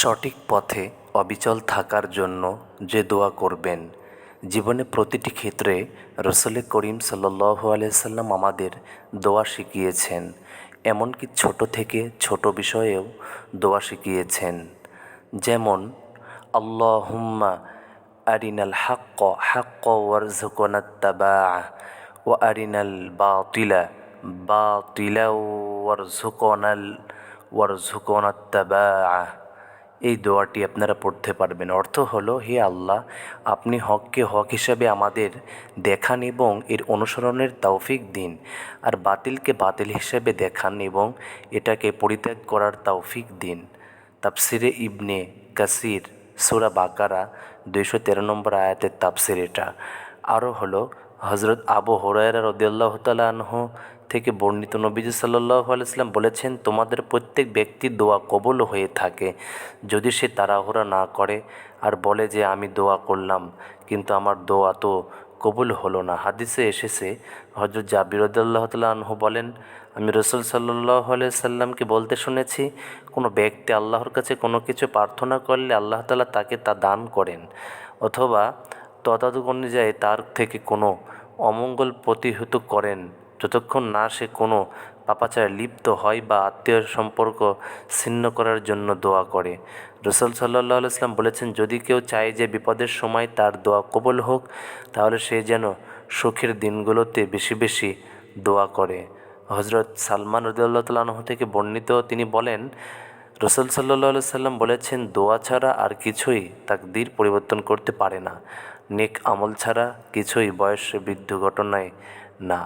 সঠিক পথে অবিচল থাকার জন্য যে দোয়া করবেন, জীবনে প্রতিটি ক্ষেত্রে রসুল করিম সাল্লাল্লাহু আলাইহি সাল্লাম আমাদের দোয়া শিখিয়েছেন। এমনকি ছোট থেকে ছোট বিষয়েও দোয়া শিখিয়েছেন। যেমন আল্লাহুম্মা আরিনাল হাক্ক হাক্ক ওয়ারযুকনা ইত্তিবাআহ ওয়া আরিনাল বাতিলা বাতিলা ওয়ারযুকনা ইত্তিবাআহ। এই দোয়াটি আপনারা পড়তে পারবেন। অর্থ হলো, হে আল্লাহ, আপনি হককে হক হিসাবে আমাদের দেখান এবং এর অনুসরণের তৌফিক দিন, আর বাতিলকে বাতিল হিসাবে দেখান এবং এটাকে পরিত্যাগ করার তৌফিক দিন। তাফসিরে ইবনে কাসির সূরা বাকারা 213 নম্বর আয়াতের তাফসির এটা। আরও হলো, হজরত আবু হুরায়রা রাদিয়াল্লাহু তাআলা আনহু থেকে বর্ণিত, নবীজি সাল্লাল্লাহু আলাইহি ওয়াসাল্লাম বলেছেন, তোমাদের প্রত্যেক ব্যক্তির দোয়া কবুল হয়ে থাকে যদি সে তাড়াহুড়া না করে আর বলে যে আমি দোয়া করলাম কিন্তু আমার দোয়া তো কবুল হলো না। হাদিসে এসেছে, হজরত জাবির রাদিয়াল্লাহু তাআলা আনহু বলেন, আমি রাসূল সাল্লাল্লাহু আলাইহি সাল্লামকে বলতে শুনেছি, কোনো ব্যক্তি আল্লাহর কাছে কোনো কিছু প্রার্থনা করলে আল্লাহ তাআলা তাকে তা দান করেন, অথবা ততাদুক অনুযায়ী তার থেকে কোনো অমঙ্গল প্রতিহত করেন যতক্ষণ না সে কোনো পাপাচারে লিপ্ত হয় বা আত্মীয় সম্পর্ক ছিন্ন করার জন্য দোয়া করে। রাসূল সাল্লাল্লাহু আলাইহি ওয়াসাল্লাম বলেছেন, যদি কেউ চায় যে বিপদের সময় তার দোয়া কবুল হোক, তাহলে সে যেন সুখের দিনগুলোতে বেশি বেশি দোয়া করে। হজরত সালমান রাদিয়াল্লাহু তাআলা আনহু থেকে বর্ণিত, তিনি বলেন, রাসূল সাল্লাল্লাহু আলাইহি ওয়াসাল্লাম বলেছেন, দোয়া ছাড়া আর কিছুই তাকদীর পরিবর্তন করতে পারে না, নেক আমল ছাড়া কিছুই বয়স বৃদ্ধি ঘটায় না।